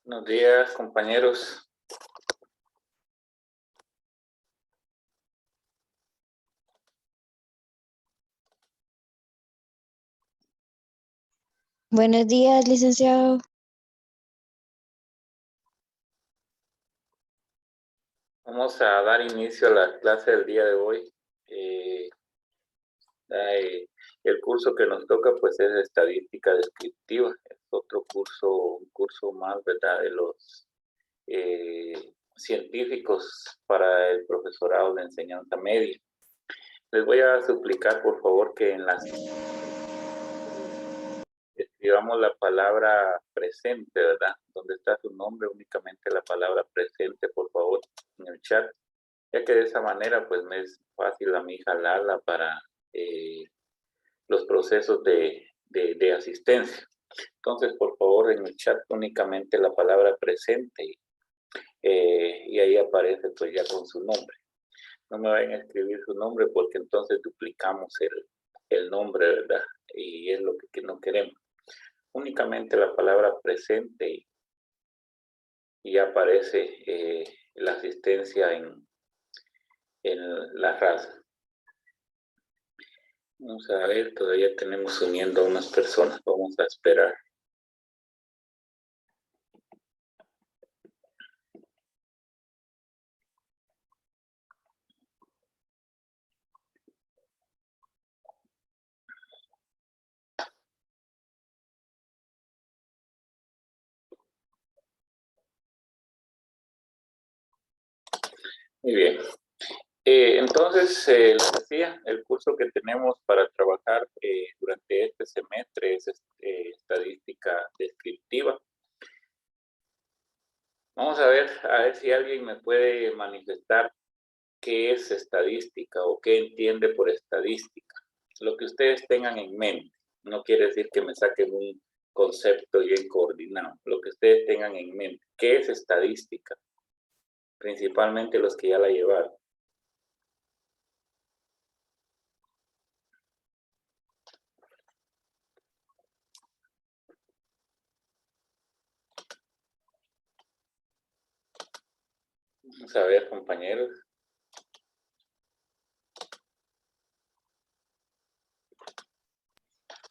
Buenos días, compañeros. Buenos días, licenciado. Vamos a dar inicio a la clase del día de hoy. Eh, eh, el curso que nos toca pues es estadística descriptiva. Es otro curso, un curso más, ¿verdad?, de los científicos para el profesorado de enseñanza media. Les voy a suplicar, por favor, que en las escribamos la palabra presente, ¿verdad? Donde está su nombre, únicamente la palabra presente, por favor, en el chat, ya que de esa manera pues me es fácil a mí jalarla para los procesos de asistencia. Entonces, por favor, en el chat únicamente la palabra presente y ahí aparece pues ya con su nombre. No me vayan a escribir su nombre porque entonces duplicamos el nombre, ¿verdad? Y es lo que no queremos. Únicamente la palabra presente y aparece la asistencia en la raza. Vamos a ver, todavía tenemos uniendo a unas personas, vamos a esperar. Muy bien. Entonces, les decía, el curso que tenemos para trabajar durante este semestre es estadística descriptiva. Vamos a ver si alguien me puede manifestar qué es estadística o qué entiende por estadística. Lo que ustedes tengan en mente. No quiere decir que me saquen un concepto bien coordinado. Lo que ustedes tengan en mente. ¿Qué es estadística? Principalmente los que ya la llevaron. Vamos a ver, compañeros.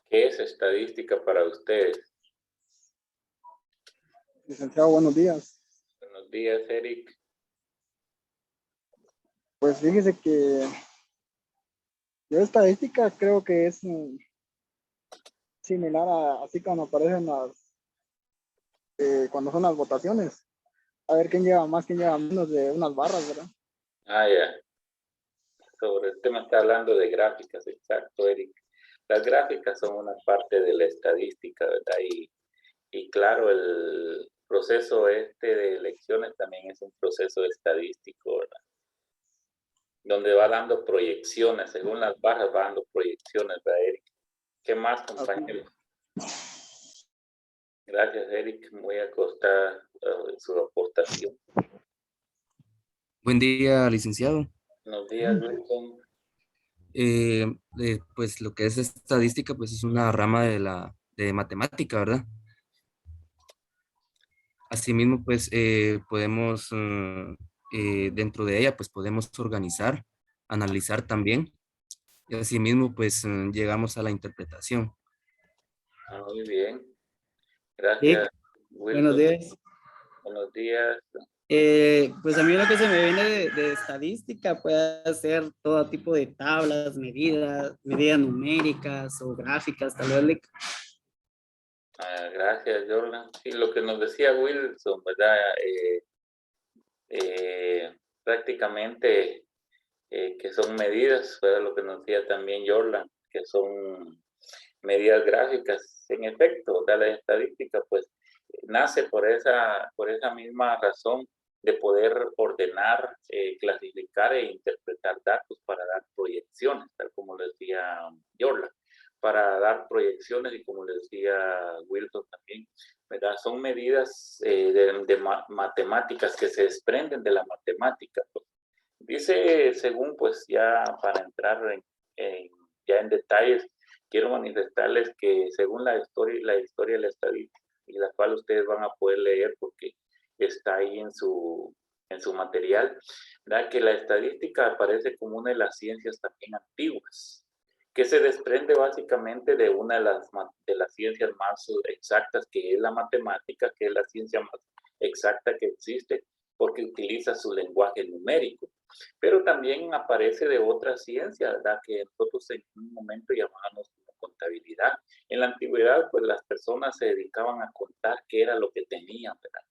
¿Qué es estadística para ustedes? Licenciado, buenos días. Buenos días, Eric. Pues fíjese que yo estadística creo que es similar a así cuando aparecen cuando son las votaciones. A ver quién lleva más, quién lleva menos de unas barras, ¿verdad? Ah, ya. Sobre el tema está hablando de gráficas, exacto, Eric. Las gráficas son una parte de la estadística, ¿verdad? Y claro, el proceso de elecciones también es un proceso estadístico, ¿verdad? Donde va dando proyecciones, según las barras va dando proyecciones, ¿verdad, Eric? ¿Qué más, compañeros? Gracias, Eric. Muy acostada su aportación. Buen día, licenciado. Buenos días, Wilson. Pues lo que es estadística, pues es una rama de matemática, ¿verdad? Asimismo, pues podemos, dentro de ella, pues podemos organizar, analizar también, y asimismo, pues llegamos a la interpretación. Ah, muy bien. Sí, Gracias, buenos Wilson. días. Buenos días. Pues a mí lo que se me viene de estadística puede ser todo tipo de tablas, medidas numéricas o gráficas, tal vez. Gracias, Jordan. Sí, lo que nos decía Wilson, ¿verdad? Prácticamente que son medidas, ¿verdad? Lo que nos decía también Jordan, que son medidas gráficas. En efecto, ¿verdad? La estadística, pues, nace por esa misma razón de poder ordenar, clasificar e interpretar datos para dar proyecciones, tal como lo decía Jordan, para dar proyecciones y como le decía Wilson también, ¿verdad? Son medidas matemáticas que se desprenden de la matemática. Pues. Dice, según pues ya para entrar ya en detalles, quiero manifestarles que según la historia de la y la cual ustedes van a poder leer porque está ahí en su material, ¿verdad? Que la estadística aparece como una de las ciencias también antiguas, que se desprende básicamente de una de las ciencias más exactas, que es la matemática, que es la ciencia más exacta que existe, porque utiliza su lenguaje numérico. Pero también aparece de otra ciencia, ¿verdad? Que nosotros en un momento llamábamos como contabilidad. En la antigüedad, pues las personas se dedicaban a contar qué era lo que tenían, ¿verdad?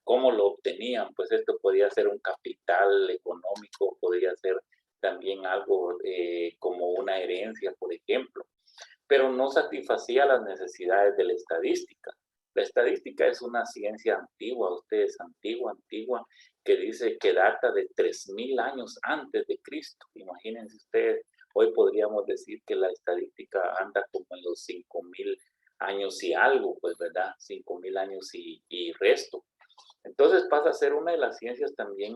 Cómo lo obtenían. Pues esto podía ser un capital económico, podría ser también algo como una herencia, por ejemplo, pero no satisfacía las necesidades de la estadística. La estadística es una ciencia antigua, ustedes, antigua, que dice que data de 3000 años antes de Cristo. Imagínense ustedes, hoy podríamos decir que la estadística anda como en los 5000 años y algo, pues, ¿verdad? 5000 años y resto. Entonces pasa a ser una de las ciencias también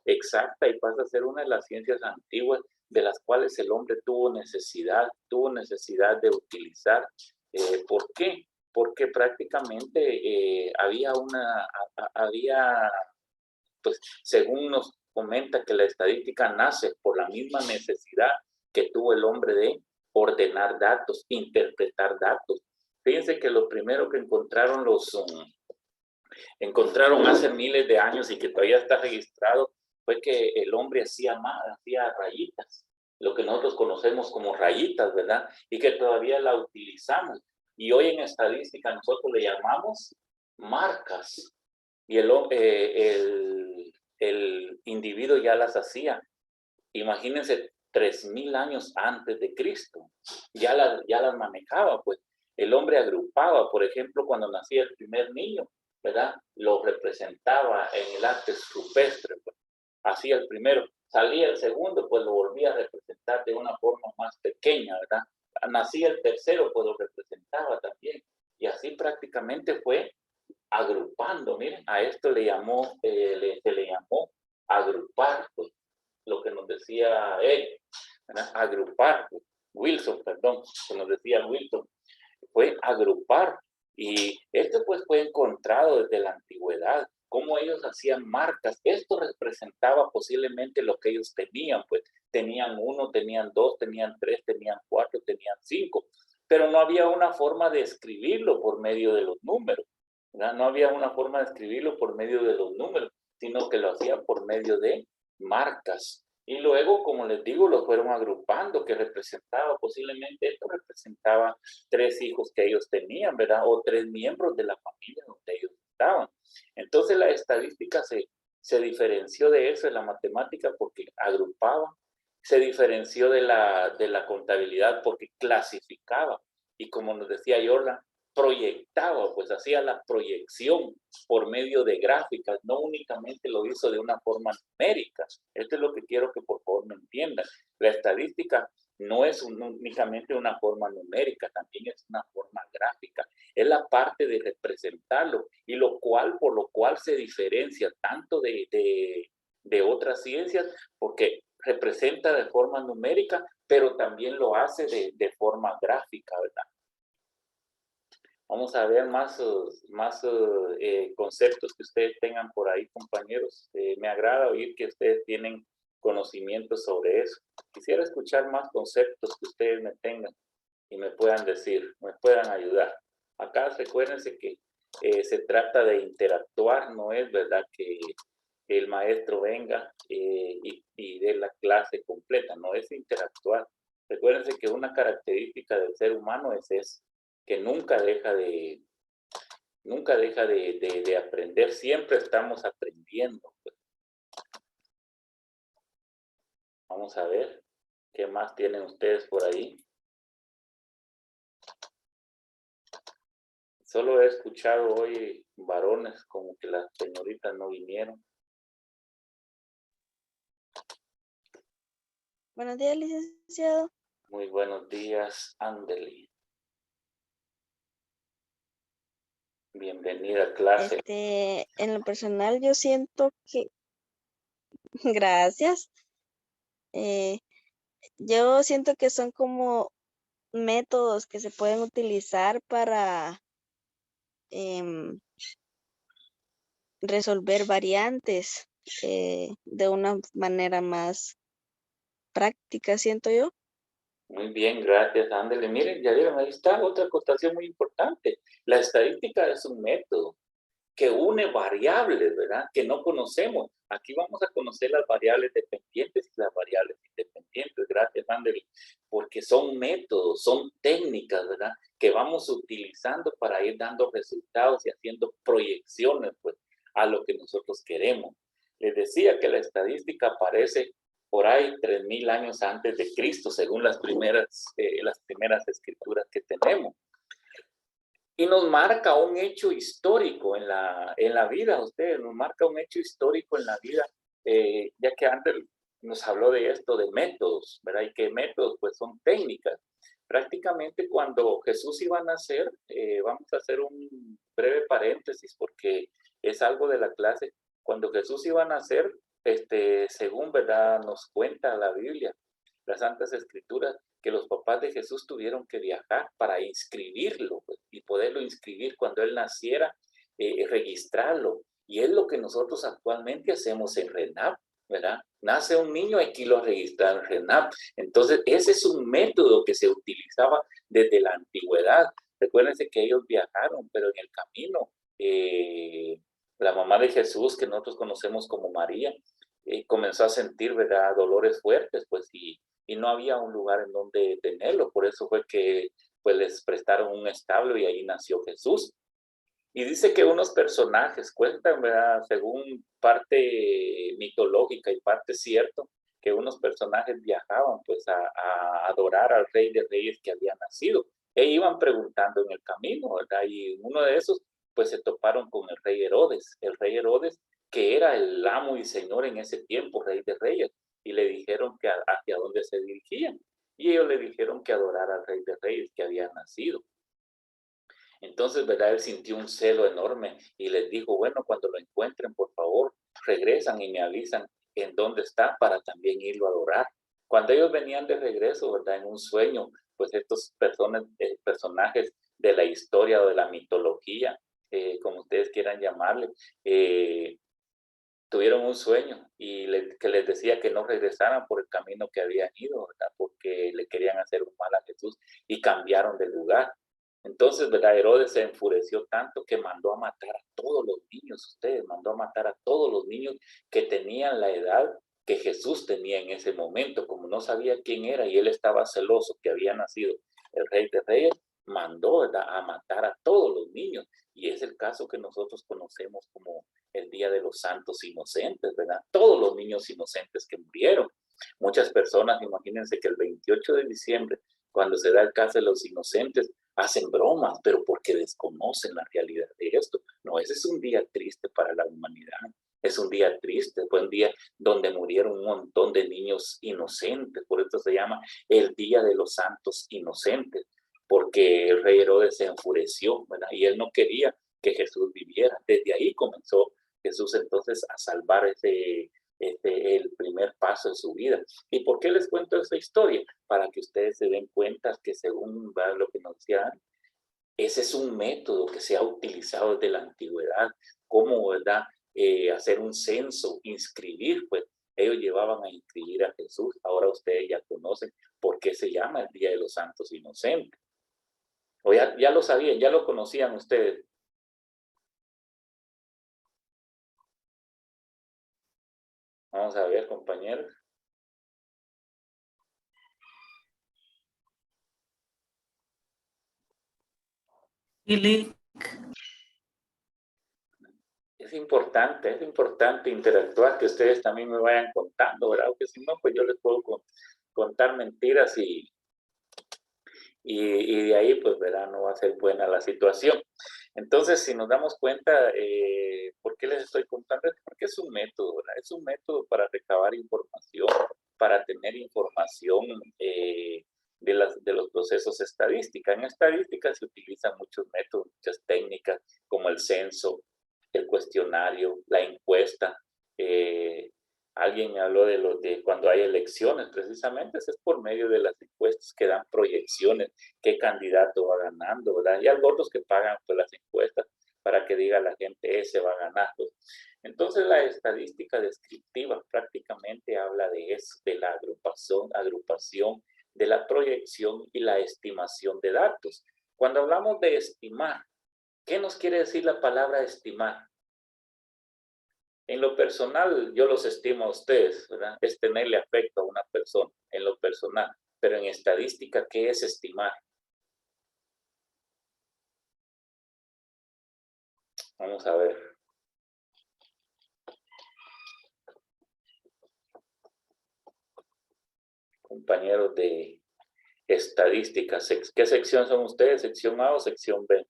exacta y pasa a ser una de las ciencias antiguas de las cuales el hombre tuvo necesidad de utilizar. ¿Por qué? Porque prácticamente pues según nos comenta que la estadística nace por la misma necesidad que tuvo el hombre de ordenar datos, interpretar datos. Fíjense que lo primero que encontraron hace miles de años y que todavía está registrado fue que el hombre hacía rayitas, lo que nosotros conocemos como rayitas, ¿verdad? Y que todavía la utilizamos. Y hoy en estadística nosotros le llamamos marcas. Y el individuo ya las hacía. Imagínense, 3000 años antes de Cristo. Ya las manejaba, pues. El hombre agrupaba, por ejemplo, cuando nacía el primer niño, ¿verdad? Lo representaba en el arte rupestre, pues. Hacía el primero. Salía el segundo, pues lo volvía a representar de una forma más pequeña, ¿verdad? Nacía el tercero, pues lo representaba también. Y así prácticamente fue agrupando. Miren, a esto se le llamó agrupar, pues, lo que nos decía él, ¿verdad? Agrupar, Wilson, perdón, que nos decía Wilson, fue agrupar. Y esto pues fue encontrado desde la antigüedad, cómo ellos hacían marcas. Esto representaba posiblemente lo que ellos tenían, pues tenían 1, tenían 2, tenían 3, tenían 4, tenían 5, pero no había una forma de escribirlo por medio de los números, ¿verdad? No había una forma de escribirlo por medio de los números, sino que lo hacían por medio de marcas. Y luego, como les digo, lo fueron agrupando, que representaba, posiblemente esto representaba 3 hijos que ellos tenían, ¿verdad? O 3 miembros de la familia donde ellos estaban. Entonces la estadística se diferenció de eso, de la matemática, porque agrupaba, se diferenció de la contabilidad porque clasificaba. Y como nos decía Yola, proyectaba, pues hacía la proyección por medio de gráficas, no únicamente lo hizo de una forma numérica. Esto es lo que quiero que por favor me entiendan. La estadística no es únicamente una forma numérica, también es una forma gráfica. Es la parte de representarlo y por lo cual se diferencia tanto de otras ciencias, porque representa de forma numérica, pero también lo hace de forma gráfica, ¿verdad? Vamos a ver más conceptos que ustedes tengan por ahí, compañeros. Me agrada oír que ustedes tienen conocimiento sobre eso. Quisiera escuchar más conceptos que ustedes me tengan y me puedan decir, me puedan ayudar. Acá recuérdense que se trata de interactuar, no es verdad que el maestro venga y dé la clase completa, no es interactuar. Recuérdense que una característica del ser humano es eso, que nunca deja de aprender, siempre estamos aprendiendo. Pues. Vamos a ver qué más tienen ustedes por ahí. Solo he escuchado hoy varones, como que las señoritas no vinieron. Buenos días, licenciado. Muy buenos días, Andeli. Bienvenida a clase. En lo personal yo siento que, gracias, yo siento que son como métodos que se pueden utilizar para resolver variantes de una manera más práctica, siento yo. Muy bien, gracias, Ándele. Miren, ya vieron, ahí está otra acotación muy importante. La estadística es un método que une variables, ¿verdad? Que no conocemos. Aquí vamos a conocer las variables dependientes y las variables independientes. Gracias, Ándele, porque son métodos, son técnicas, ¿verdad? Que vamos utilizando para ir dando resultados y haciendo proyecciones, pues, a lo que nosotros queremos. Les decía que la estadística aparece por ahí 3000 años antes de Cristo, según las primeras escrituras que tenemos. Y nos marca un hecho histórico en la vida, ustedes, nos marca un hecho histórico en la vida, ya que antes nos habló de esto, de métodos, ¿verdad? Y que métodos, pues son técnicas. Prácticamente cuando Jesús iba a nacer, vamos a hacer un breve paréntesis porque es algo de la clase. Cuando Jesús iba a nacer, según, ¿verdad? Nos cuenta la Biblia, las Santas Escrituras, que los papás de Jesús tuvieron que viajar para inscribirlo, pues, y poderlo inscribir cuando él naciera, registrarlo. Y es lo que nosotros actualmente hacemos en RENAP, ¿verdad? Nace un niño, hay que irlo a registrar en RENAP. Entonces, ese es un método que se utilizaba desde la antigüedad. Recuérdense que ellos viajaron, pero en el camino, la mamá de Jesús, que nosotros conocemos como María, comenzó a sentir, ¿verdad?, dolores fuertes, pues, y no había un lugar en donde tenerlo. Por eso fue que pues les prestaron un establo y ahí nació Jesús. Y dice que unos personajes cuentan, ¿verdad?, según parte mitológica y parte cierto, que unos personajes viajaban pues a adorar al Rey de Reyes que había nacido. E iban preguntando en el camino, ¿verdad? Y uno de esos pues se toparon con el rey Herodes que era el amo y señor en ese tiempo, Rey de Reyes, y le dijeron que hacia dónde se dirigían. Y ellos le dijeron que adorara al Rey de Reyes que había nacido. Entonces, ¿verdad? Él sintió un celo enorme y les dijo, bueno, cuando lo encuentren, por favor, regresan y me avisan en dónde está para también irlo a adorar. Cuando ellos venían de regreso, ¿verdad? En un sueño, pues estos personajes de la historia o de la mitología, como ustedes quieran llamarle, tuvieron un sueño y que les decía que no regresaran por el camino que habían ido, ¿verdad? Porque le querían hacer un mal a Jesús y cambiaron de lugar. Entonces, ¿verdad? Herodes se enfureció tanto que mandó a matar a todos los niños, mandó a matar a todos los niños que tenían la edad que Jesús tenía en ese momento. Como no sabía quién era y él estaba celoso que había nacido el Rey de Reyes, mandó, ¿verdad?, a matar a todos los niños. Y es el caso que nosotros conocemos como el Día de los Santos Inocentes, ¿verdad? Todos los niños inocentes que murieron. Muchas personas, imagínense que el 28 de diciembre, cuando se da el caso de los inocentes, hacen bromas, pero porque desconocen la realidad de esto. No, ese es un día triste para la humanidad. Es un día triste, fue un día donde murieron un montón de niños inocentes. Por eso se llama el Día de los Santos Inocentes, porque el rey Herodes se enfureció, ¿verdad? Y él no quería que Jesús viviera. Desde ahí comenzó Jesús entonces a salvar el primer paso de su vida. ¿Y por qué les cuento esta historia? Para que ustedes se den cuenta que según, ¿verdad?, lo que nos decían, ese es un método que se ha utilizado desde la antigüedad. ¿Cómo, verdad? Hacer un censo, inscribir, pues ellos llevaban a inscribir a Jesús. Ahora ustedes ya conocen por qué se llama el Día de los Santos Inocentes. O ya lo sabían, ya lo conocían ustedes. Vamos a ver, compañeros. Es importante interactuar, que ustedes también me vayan contando, ¿verdad? Porque si no, pues yo les puedo contar mentiras y de ahí, pues, ¿verdad? No va a ser buena la situación. Entonces, si nos damos cuenta, ¿por qué les estoy contando esto? Porque es un método, ¿verdad? Es un método para recabar información, para tener información de los procesos estadísticos. En estadística se utilizan muchos métodos, muchas técnicas, como el censo, el cuestionario, la encuesta, Alguien me habló de cuando hay elecciones, precisamente, eso es por medio de las encuestas que dan proyecciones, qué candidato va ganando, ¿verdad? Y hay otros que pagan pues, las encuestas para que diga la gente, ese va ganando. Entonces, la estadística descriptiva prácticamente habla de eso, de la agrupación, de la proyección y la estimación de datos. Cuando hablamos de estimar, ¿qué nos quiere decir la palabra estimar? En lo personal, yo los estimo a ustedes, ¿verdad? Es tenerle afecto a una persona, en lo personal. Pero en estadística, ¿qué es estimar? Vamos a ver. Compañeros de estadística, ¿qué sección son ustedes? ¿Sección A o sección B?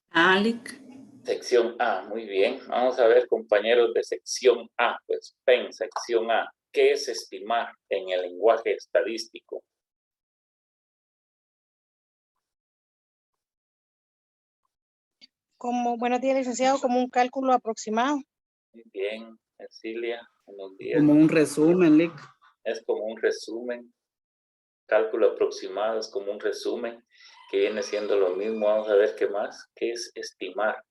ALIC. Sección A, muy bien. Vamos a ver, compañeros de sección A, pues PEN, sección A. ¿Qué es estimar en el lenguaje estadístico? Buenos días, licenciado, como un cálculo aproximado. Muy bien, Cecilia, buenos días. Como un resumen, Lick. Es como un resumen. Cálculo aproximado es como un resumen que viene siendo lo mismo. Vamos a ver qué más. ¿Qué es estimar?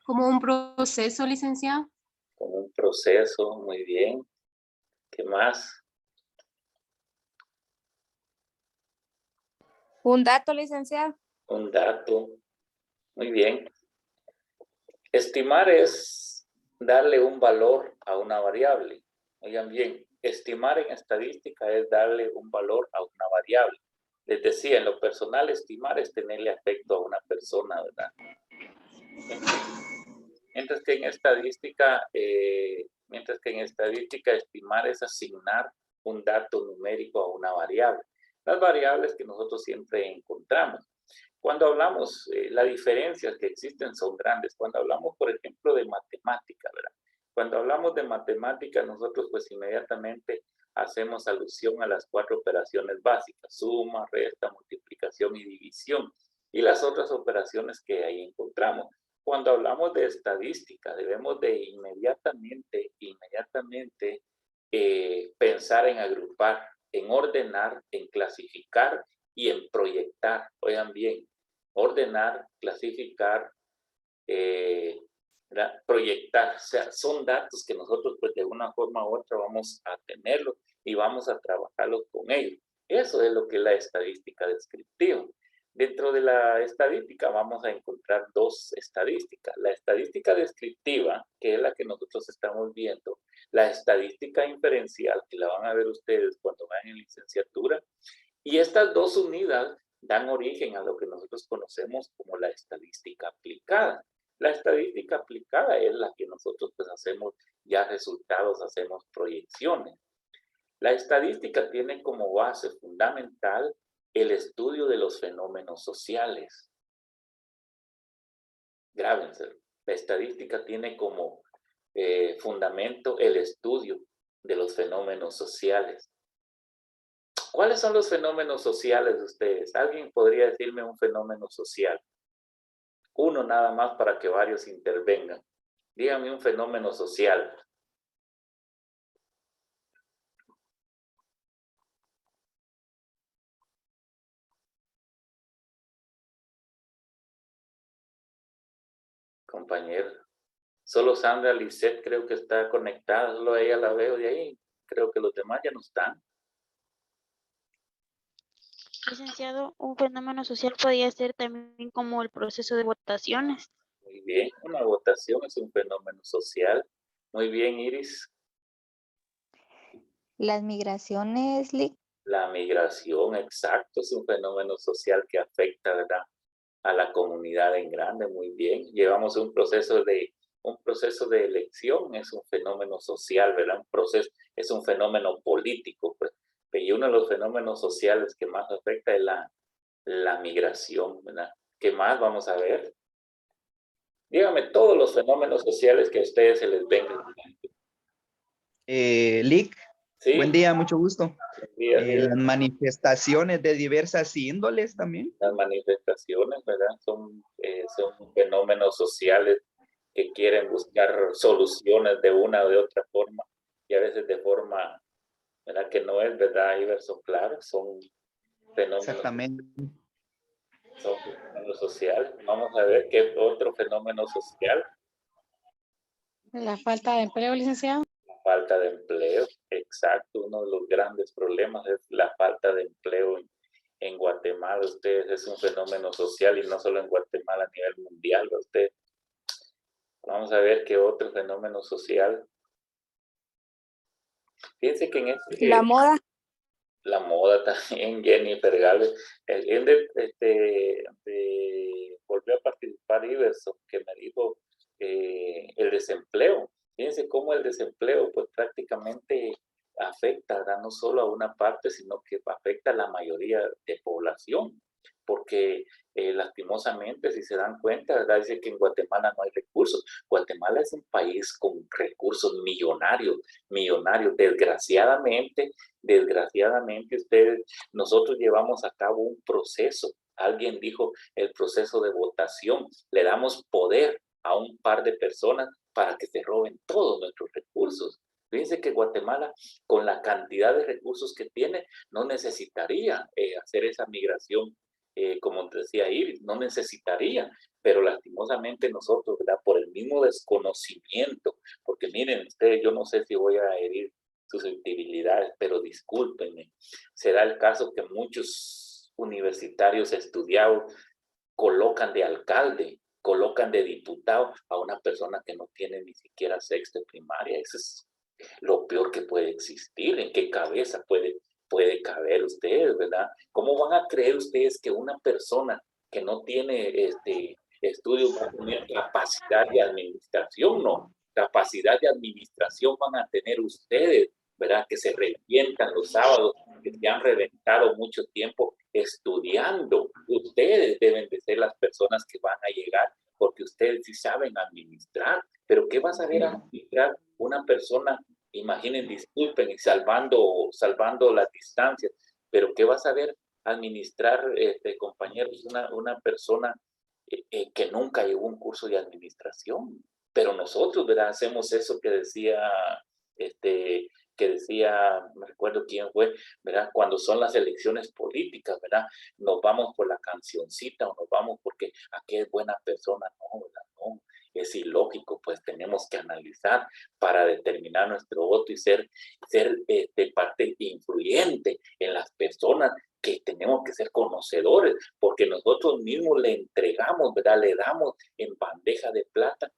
Como un proceso, licenciado. Como un proceso, muy bien. ¿Qué más? Un dato, licenciado. Un dato. Muy bien. Estimar es darle un valor a una variable. Oigan bien, estimar en estadística es darle un valor a una variable. Les decía, en lo personal, estimar es tenerle afecto a una persona, ¿verdad? Mientras que en estadística, estimar es asignar un dato numérico a una variable. Las variables que nosotros siempre encontramos. Cuando hablamos, las diferencias que existen son grandes. Cuando hablamos, por ejemplo, de matemática, ¿verdad? Cuando hablamos de matemática, nosotros pues inmediatamente hacemos alusión a las 4 operaciones básicas: suma, resta, multiplicación y división, y las otras operaciones que ahí encontramos. Cuando hablamos de estadística, debemos de inmediatamente pensar en agrupar, en ordenar, en clasificar y en proyectar. Oigan bien, ordenar, clasificar, proyectar. O sea, son datos que nosotros pues de una forma u otra vamos a tenerlos y vamos a trabajarlos con ellos. Eso es lo que es la estadística descriptiva. Dentro de la estadística vamos a encontrar 2 estadísticas. La estadística descriptiva, que es la que nosotros estamos viendo, la estadística inferencial, que la van a ver ustedes cuando vayan en licenciatura, y estas 2 unidas dan origen a lo que nosotros conocemos como la estadística aplicada. La estadística aplicada es la que nosotros pues hacemos ya resultados, hacemos proyecciones. La estadística tiene como base fundamental el estudio de los fenómenos sociales. Grábense, la estadística tiene como fundamento el estudio de los fenómenos sociales. ¿Cuáles son los fenómenos sociales de ustedes? ¿Alguien podría decirme un fenómeno social? Uno nada más para que varios intervengan. Díganme un fenómeno social. Compañero. Solo Sandra Lisset creo que está conectada, solo ella la veo de ahí. Creo que los demás ya no están. Licenciado, un fenómeno social podría ser también como el proceso de votaciones. Muy bien, una votación es un fenómeno social. Muy bien, Iris. Las migraciones, Lick. La migración, exacto, es un fenómeno social que afecta, ¿verdad?, a la comunidad en grande. Muy bien. Llevamos un proceso de elección, es un fenómeno social, ¿verdad? Es un fenómeno político, pues. Y uno de los fenómenos sociales que más afecta es la migración, ¿verdad? ¿Qué más vamos a ver? Dígame todos los fenómenos sociales que a ustedes se les vengan. Lick, ¿Sí? buen día, mucho gusto. Días, Las manifestaciones de diversas índoles también. las manifestaciones, ¿verdad? Son fenómenos sociales que quieren buscar soluciones de una o de otra forma, y a veces de forma, ¿verdad? Que no es, ¿verdad, Iverson? Claro, son fenómenos, Exactamente. son fenómenos sociales. Vamos a ver qué otro fenómeno social. La falta de empleo, licenciado. La falta de empleo, exacto. Uno de los grandes problemas es la falta de empleo en Guatemala. Ustedes, es un fenómeno social y no solo en Guatemala, a nivel mundial. Usted, vamos a ver qué otro fenómeno social. Fíjense que en este... La moda. La moda también, Jennifer Galvez. Volvió a participar Iverson, que me dijo el desempleo. Fíjense cómo el desempleo pues prácticamente afecta, ¿verdad? No solo a una parte, sino que afecta a la mayoría de población. Porque lastimosamente, si se dan cuenta, ¿verdad? Dice que en Guatemala no hay recursos. Guatemala es un país con recursos millonarios. Desgraciadamente ustedes, nosotros llevamos a cabo un proceso. Alguien dijo el proceso de votación. Le damos poder a un par de personas para que se roben todos nuestros recursos. Fíjense que Guatemala, con la cantidad de recursos que tiene, no necesitaría hacer esa migración, como decía Iris, no necesitaría, pero lastimosamente nosotros, ¿verdad? Por el mismo desconocimiento, porque miren ustedes, yo no sé si voy a herir susceptibilidades, pero discúlpenme, será el caso que muchos universitarios estudiados colocan de alcalde, colocan de diputado a una persona que no tiene ni siquiera sexto de primaria. Eso es lo peor que puede existir. ¿En qué cabeza puede caber ustedes, verdad? ¿Cómo van a creer ustedes que una persona que no tiene estudios va a tener capacidad de administración? No, capacidad de administración van a tener ustedes, ¿verdad? Que se revientan los sábados, que se han reventado mucho tiempo estudiando. Ustedes deben de ser las personas que van a llegar, porque ustedes sí saben administrar. Pero ¿qué va a saber administrar una persona? Imaginen, disculpen, y salvando las distancias, pero ¿qué va a saber administrar, compañeros, una persona que nunca llevó un curso de administración? Pero nosotros, ¿verdad? Hacemos eso que decía, no recuerdo quién fue, ¿verdad? Cuando son las elecciones políticas, ¿verdad? Nos vamos por la cancioncita o nos vamos porque aquí es buena persona, no, ¿verdad? No. Es ilógico, pues tenemos que analizar para determinar nuestro voto y ser parte influyente en las personas, que tenemos que ser conocedores, porque nosotros mismos le entregamos, ¿verdad? Le damos en bandeja de plata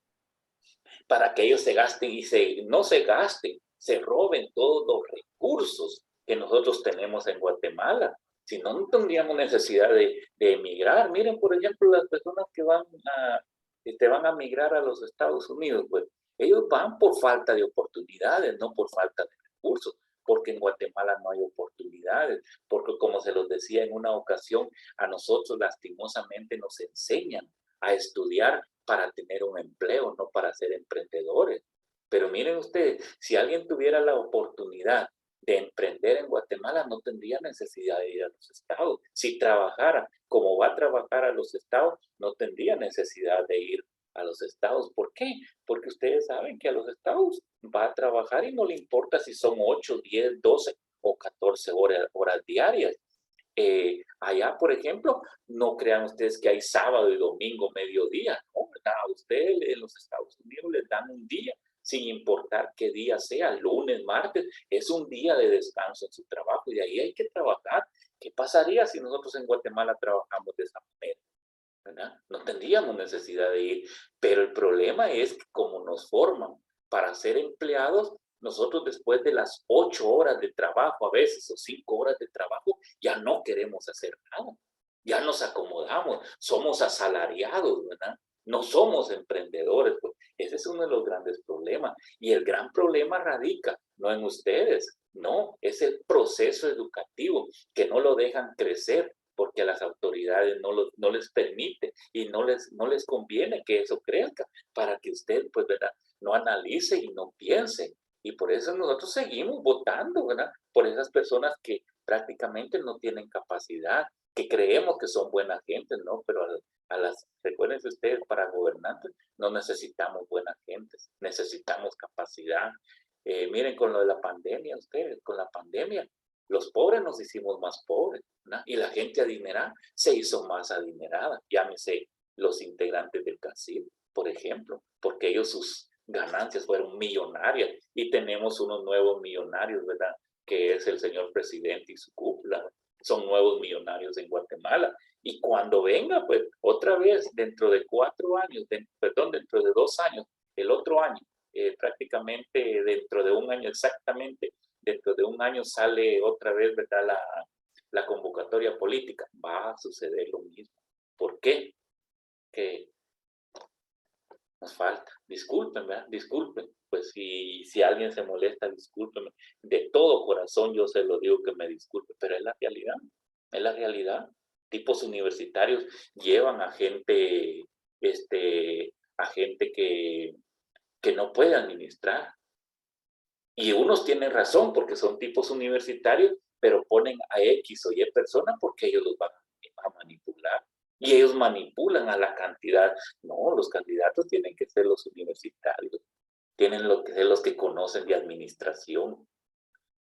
para que ellos se gasten y no se gasten, se roben todos los recursos que nosotros tenemos en Guatemala. Si no, no tendríamos necesidad de emigrar. Miren, por ejemplo, las personas que van a migrar a los Estados Unidos, pues ellos van por falta de oportunidades, no por falta de recursos, porque en Guatemala no hay oportunidades, porque como se los decía en una ocasión, a nosotros lastimosamente nos enseñan a estudiar para tener un empleo, no para ser emprendedores. Pero miren ustedes, si alguien tuviera la oportunidad de emprender en Guatemala, no tendría necesidad de ir a los estados. Si trabajara como va a trabajar a los estados, no tendría necesidad de ir a los estados. ¿Por qué? Porque ustedes saben que a los estados va a trabajar y no le importa si son 8, 10, 12 o 14 horas diarias. Allá, por ejemplo, no crean ustedes que hay sábado y domingo mediodía, ¿no? A ustedes en los Estados Unidos les dan un día, sin importar qué día sea, lunes, martes, es un día de descanso en su trabajo y de ahí hay que trabajar. ¿Qué pasaría si nosotros en Guatemala trabajamos de esa manera? ¿Verdad? No tendríamos necesidad de ir, pero el problema es que como nos forman para ser empleados, nosotros después de las 8 horas de trabajo a veces o 5 horas de trabajo ya no queremos hacer nada, ya nos acomodamos, somos asalariados, ¿verdad? No somos emprendedores, pues ese es uno de los grandes problemas y el gran problema radica no en ustedes, no, es el proceso educativo que no lo dejan crecer porque a las autoridades no les permite y no les conviene que eso crezca para que usted, pues, ¿verdad? No analice y no piense. Y por eso nosotros seguimos votando, ¿verdad? Por esas personas que prácticamente no tienen capacidad, que creemos que son buenas gentes, ¿no? Pero Recuérdense ustedes, para gobernantes no necesitamos buenas gentes, necesitamos capacidad. Miren con lo de la pandemia, ustedes, con la pandemia, los pobres nos hicimos más pobres, ¿no? Y la gente adinerada se hizo más adinerada. Llámese los integrantes del CACIL, por ejemplo, porque ellos sus ganancias fueron millonarias y tenemos unos nuevos millonarios, ¿verdad? Que es el señor presidente y su cúpula. Son nuevos millonarios en Guatemala. Y cuando venga, pues otra vez, dentro de 4 años, dentro de 2 años, el otro año, prácticamente dentro de 1 año exactamente, dentro de 1 año sale otra vez, ¿verdad? La convocatoria política. Va a suceder lo mismo. ¿Por qué? Que nos falta. Disculpen, ¿verdad? Disculpen. Pues si alguien se molesta, discúlpenme. De todo corazón yo se lo digo que me disculpe, pero es la realidad. Es la realidad. Tipos universitarios llevan a gente, que no puede administrar. Y unos tienen razón porque son tipos universitarios, pero ponen a X o Y personas porque ellos los van a manipular. Y ellos manipulan a la cantidad. No, los candidatos tienen que ser los universitarios. Tienen que ser los que conocen de administración.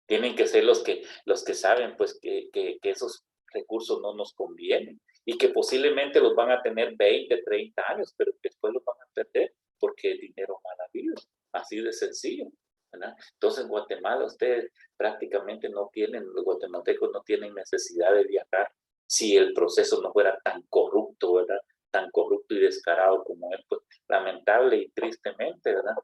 Tienen que ser los que saben pues que esos recursos no nos convienen y que posiblemente los van a tener 20, 30 años, pero después los van a perder porque el dinero mal habido. Así de sencillo, ¿verdad? Entonces en Guatemala ustedes prácticamente los guatemaltecos no tienen necesidad de viajar si el proceso no fuera tan corrupto, ¿verdad? Tan corrupto y descarado como es, pues lamentable y tristemente, ¿verdad?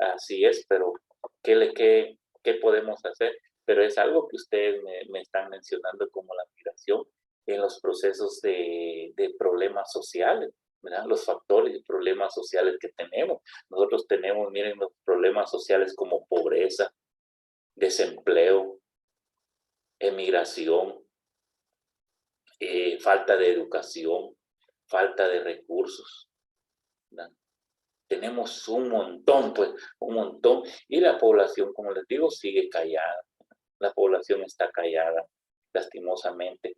Así es, pero ¿qué podemos hacer? Pero es algo que ustedes me están mencionando como la migración en los procesos de problemas sociales, ¿verdad? Los factores y problemas sociales que tenemos. Nosotros tenemos, miren, los problemas sociales como pobreza, desempleo, emigración, falta de educación, falta de recursos, ¿verdad? Tenemos un montón, pues, un montón. Y la población, como les digo, sigue callada. La población está callada, lastimosamente.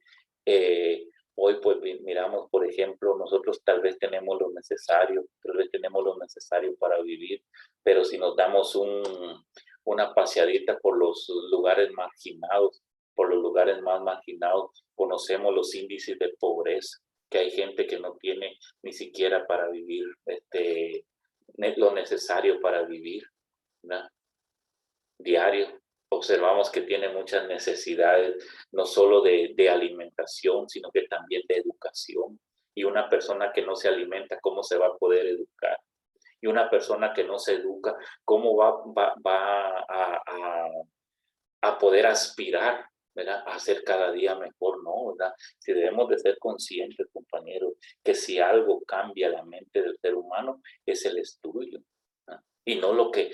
Hoy, pues, miramos, por ejemplo, nosotros tal vez tenemos lo necesario para vivir, pero si nos damos una paseadita por los lugares marginados, por los lugares más marginados, conocemos los índices de pobreza, que hay gente que no tiene ni siquiera para vivir lo necesario para vivir, ¿verdad? Diario. Observamos que tiene muchas necesidades, no solo de alimentación, sino que también de educación. Y una persona que no se alimenta, ¿cómo se va a poder educar? Y una persona que no se educa, ¿cómo va a poder aspirar, ¿verdad? A ser cada día mejor? No, ¿verdad? Si debemos de ser conscientes, compañeros, que si algo cambia la mente del ser humano, es el estudio, ¿verdad? Y no lo que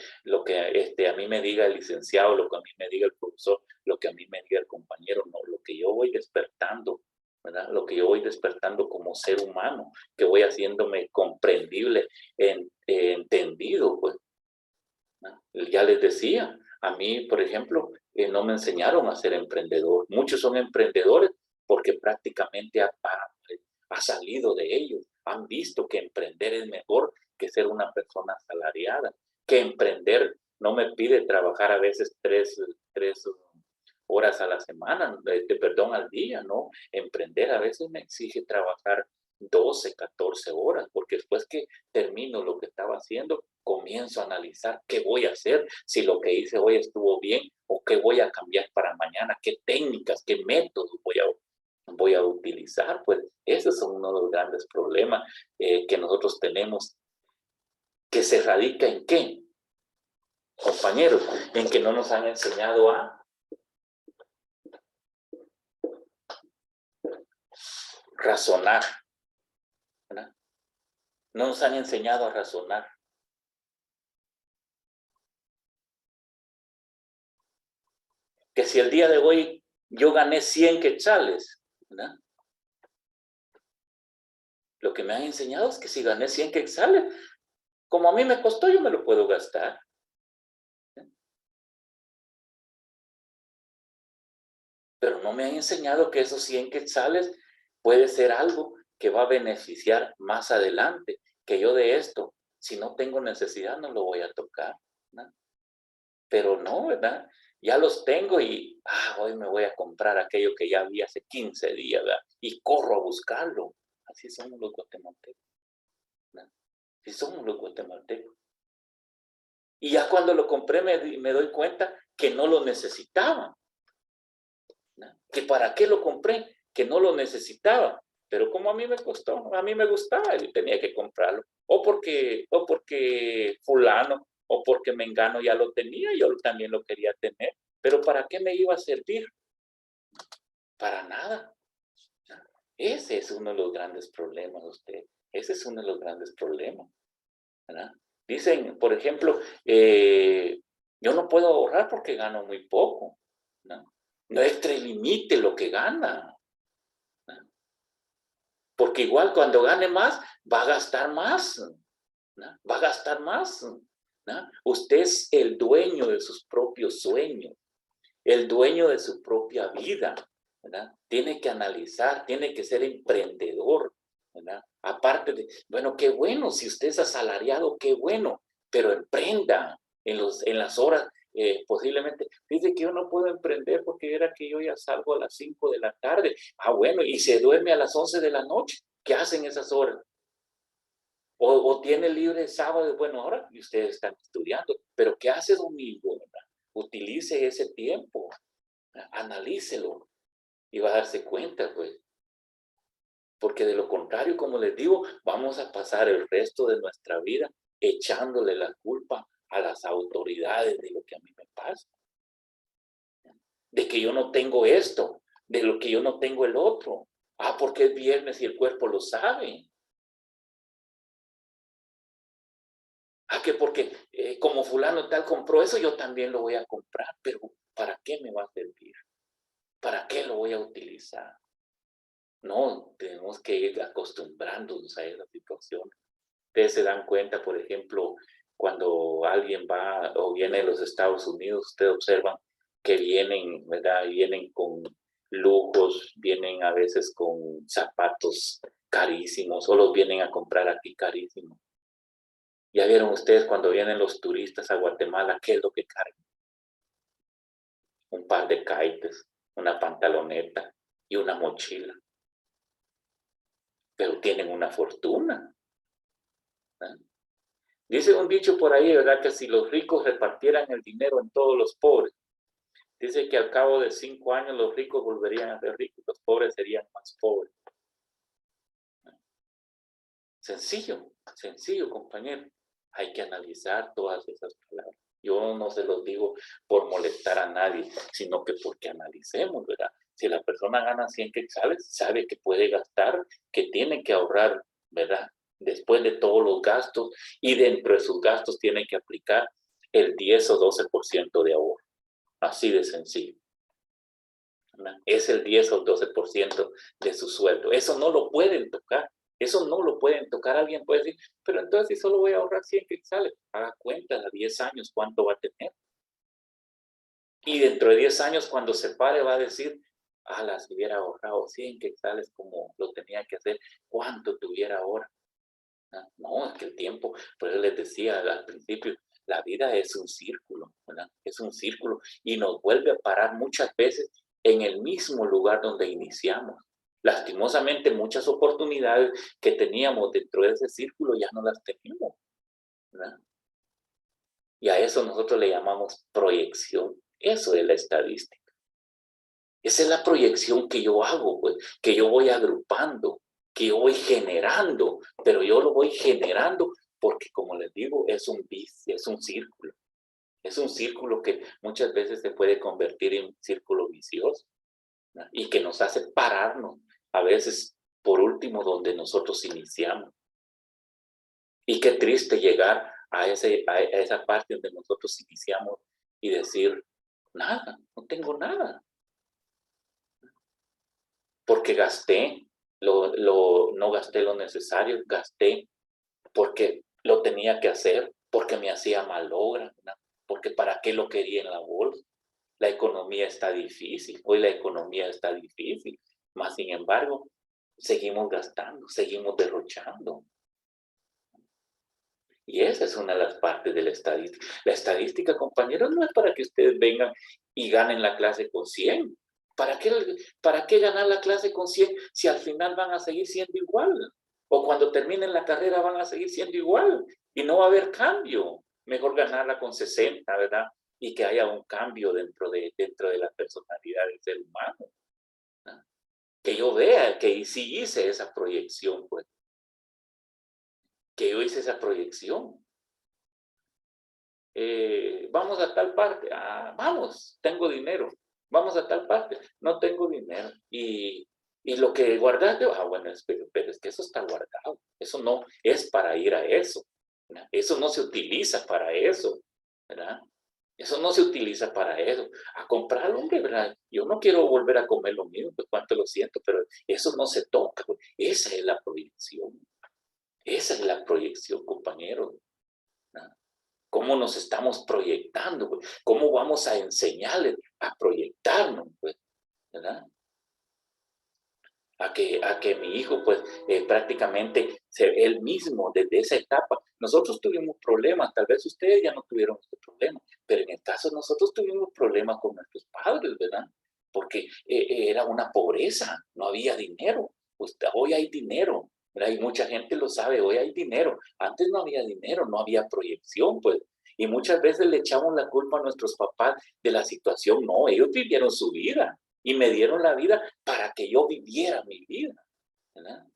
a mí me diga el licenciado, lo que a mí me diga el profesor, lo que a mí me diga el compañero, no, lo que yo voy despertando, ¿verdad? Lo que yo voy despertando como ser humano, que voy haciéndome comprendible, entendido, pues, ¿no? Ya les decía, a mí, por ejemplo, no me enseñaron a ser emprendedor. Muchos son emprendedores porque prácticamente ha salido de ellos. Han visto que emprender es mejor que ser una persona asalariada, que emprender no me pide trabajar a veces tres horas a la semana, al día, ¿no? Emprender a veces me exige trabajar 12, 14 horas, porque después que termino lo que estaba haciendo, comienzo a analizar qué voy a hacer, si lo que hice hoy estuvo bien o qué voy a cambiar para mañana, qué técnicas, qué métodos voy a utilizar. Pues esos son uno de los grandes problemas que nosotros tenemos, que se radica en ¿qué? Compañeros, en que no nos han enseñado a razonar, ¿verdad? No nos han enseñado a razonar. Que si el día de hoy yo gané 100 quetzales, ¿verdad? Lo que me han enseñado es que si gané 100 quetzales, como a mí me costó, yo me lo puedo gastar. Pero no me han enseñado que esos 100 quetzales puede ser algo que va a beneficiar más adelante, que yo de esto, si no tengo necesidad, no lo voy a tocar, ¿no? Pero no, ¿verdad? Ya los tengo y, hoy me voy a comprar aquello que ya vi hace 15 días, ¿verdad? Y corro a buscarlo. Así somos los guatemaltecos, ¿no? Así somos los guatemaltecos. Y ya cuando lo compré me doy cuenta que no lo necesitaba, ¿no? Que para qué lo compré, que no lo necesitaba. Pero como a mí me costó, a mí me gustaba, yo tenía que comprarlo. O porque fulano, o porque mengano ya lo tenía, yo también lo quería tener. Pero ¿para qué me iba a servir? Para nada. Ese es uno de los grandes problemas, usted. Ese es uno de los grandes problemas, ¿verdad? Dicen, por ejemplo, yo no puedo ahorrar porque gano muy poco, ¿no? No extralimite lo que gana, ¿no? Porque igual cuando gane más, va a gastar más, ¿no? Va a gastar más, ¿no? Usted es el dueño de sus propios sueños, el dueño de su propia vida, ¿verdad? Tiene que analizar, tiene que ser emprendedor, ¿verdad? Aparte de, bueno, qué bueno, si usted es asalariado, qué bueno, pero emprenda en las horas, posiblemente. Dice que yo no puedo emprender porque era que yo ya salgo a las 5 de la tarde. Bueno, y se duerme a las 11 de la noche. ¿Qué hacen esas horas? O tiene libre sábado, bueno, ahora ustedes están estudiando, pero ¿qué hace domingo, verdad? Utilice ese tiempo, analícelo y va a darse cuenta, pues. Porque de lo contrario, como les digo, vamos a pasar el resto de nuestra vida echándole la culpa a las autoridades de lo que a mí me pasa. De que yo no tengo esto, de lo que yo no tengo el otro. Porque es viernes y el cuerpo lo sabe. Que porque como fulano tal compró eso, yo también lo voy a comprar, pero ¿para qué me va a servir? ¿Para qué lo voy a utilizar? No, tenemos que ir acostumbrándonos a esa situación. Ustedes se dan cuenta, por ejemplo, cuando alguien va o viene de los Estados Unidos, ustedes observan que vienen, ¿verdad? Vienen con lujos, vienen a veces con zapatos carísimos, o los vienen a comprar aquí carísimos. Ya vieron ustedes cuando vienen los turistas a Guatemala, ¿qué es lo que cargan? Un par de caites, una pantaloneta y una mochila. Pero tienen una fortuna, ¿eh? Dice un dicho por ahí, ¿verdad? Que si los ricos repartieran el dinero en todos los pobres, dice que al cabo de 5 años los ricos volverían a ser ricos, los pobres serían más pobres. Sencillo, sencillo, compañero. Hay que analizar todas esas palabras. Yo no se los digo por molestar a nadie, sino que porque analicemos, ¿verdad? Si la persona gana 100 quetzales, sabe que puede gastar, que tiene que ahorrar, ¿verdad? Después de todos los gastos, y dentro de sus gastos tiene que aplicar el 10 o 12% de ahorro. Así de sencillo, ¿verdad? Es el 10 o 12% de su sueldo. Eso no lo pueden tocar. Eso no lo pueden tocar. Alguien puede decir, pero entonces si solo voy a ahorrar 100 quetzales, haga cuenta a 10 años cuánto va a tener. Y dentro de 10 años cuando se pare va a decir, si hubiera ahorrado 100 quetzales como lo tenía que hacer, ¿cuánto tuviera ahora? No, es que el tiempo, por eso les decía al principio, la vida es un círculo, ¿verdad? Es un círculo y nos vuelve a parar muchas veces en el mismo lugar donde iniciamos. Lastimosamente, muchas oportunidades que teníamos dentro de ese círculo ya no las tenemos, ¿verdad? Y a eso nosotros le llamamos proyección. Eso es la estadística. Esa es la proyección que yo hago, pues, que yo voy agrupando, que yo voy generando, pero yo lo voy generando porque, como les digo, es un círculo. Es un círculo que muchas veces se puede convertir en un círculo vicioso, ¿no? Y que nos hace pararnos, a veces, por último, donde nosotros iniciamos. Y qué triste llegar a esa parte donde nosotros iniciamos y decir, nada, no tengo nada. Porque gasté, no gasté lo necesario, gasté porque lo tenía que hacer, porque me hacía malogra, ¿no? Porque para qué lo quería en la bolsa. La economía está difícil, hoy la economía está difícil, más sin embargo, seguimos gastando, seguimos derrochando. Y esa es una de las partes de la estadística. La estadística, compañeros, no es para que ustedes vengan y ganen la clase con 100. ¿Para qué ganar la clase con 100 si al final van a seguir siendo igual? O cuando terminen la carrera van a seguir siendo igual y no va a haber cambio. Mejor ganarla con 60, ¿verdad? Y que haya un cambio dentro de la personalidad del ser humano, ¿no? Que yo vea que sí hice esa proyección, pues. Que yo hice esa proyección. Vamos a tal parte. Vamos, tengo dinero. Vamos a tal parte. No tengo dinero. Y lo que guardaste, bueno, pero es que eso está guardado. Eso no es para ir a eso, ¿verdad? Eso no se utiliza para eso, ¿verdad? Eso no se utiliza para eso. A comprar, hombre, ¿verdad? Yo no quiero volver a comer lo mismo, pues cuánto lo siento, pero eso no se toca, pues. Esa es la proyección. Esa es la proyección, compañeros, ¿no? ¿Cómo nos estamos proyectando, pues? ¿Cómo vamos a enseñarles a proyectarnos, pues? ¿Verdad? A que mi hijo, pues, prácticamente él mismo, desde esa etapa, nosotros tuvimos problemas, tal vez ustedes ya no tuvieron este problema, pero en el caso de nosotros tuvimos problemas con nuestros padres, ¿verdad? Porque era una pobreza, no había dinero. Pues, hoy hay dinero, ¿verdad? Y mucha gente lo sabe, hoy hay dinero. Antes no había dinero, no había proyección, pues. Y muchas veces le echamos la culpa a nuestros papás de la situación. No, ellos vivieron su vida y me dieron la vida para que yo viviera mi vida, ¿verdad?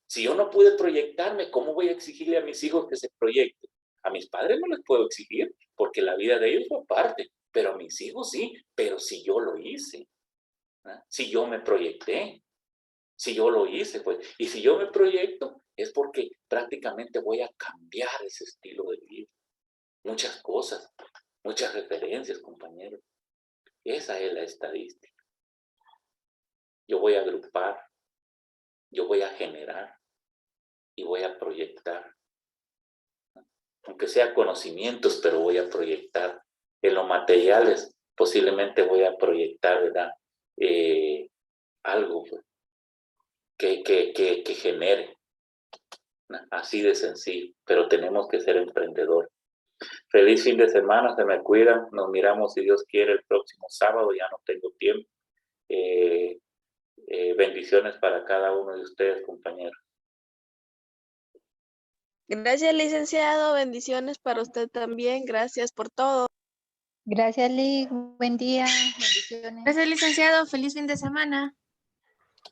Si yo no pude proyectarme, ¿cómo voy a exigirle a mis hijos que se proyecten? A mis padres no les puedo exigir, porque la vida de ellos fue aparte, pero a mis hijos sí, pero si yo lo hice, ¿verdad? Si yo me proyecté, si yo lo hice, pues, y si yo me proyecto, es porque prácticamente voy a cambiar ese estilo de vida. Muchas cosas, muchas referencias, compañeros. Esa es la estadística. Yo voy a agrupar, yo voy a generar y voy a proyectar. Aunque sea conocimientos, pero voy a proyectar. En los materiales posiblemente voy a proyectar, ¿verdad? Algo, pues, que genere. Así de sencillo, pero tenemos que ser emprendedores. Feliz fin de semana, se me cuidan. Nos miramos, si Dios quiere, el próximo sábado. Ya no tengo tiempo. Bendiciones para cada uno de ustedes, compañeros. Gracias, licenciado. Bendiciones para usted también. Gracias por todo. Gracias, Lick. Buen día. Bendiciones. Gracias, licenciado. Feliz fin de semana.